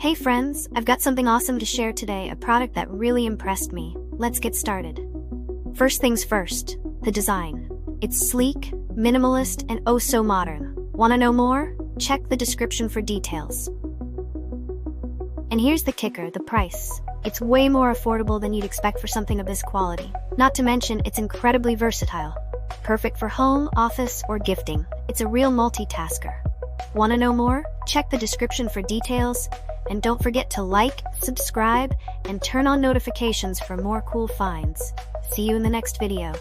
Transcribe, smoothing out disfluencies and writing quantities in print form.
Hey friends, I've got something awesome to share today, a product that really impressed me. Let's get started. First things first, the design. It's sleek, minimalist, and oh so modern. Wanna know more? Check the description for details. And here's the kicker, the price. It's way more affordable than you'd expect for something of this quality. Not to mention, it's incredibly versatile. Perfect for home, office, or gifting. It's a real multitasker. Wanna know more? Check the description for details. And don't forget to like, subscribe, and turn on notifications for more cool finds. See you in the next video.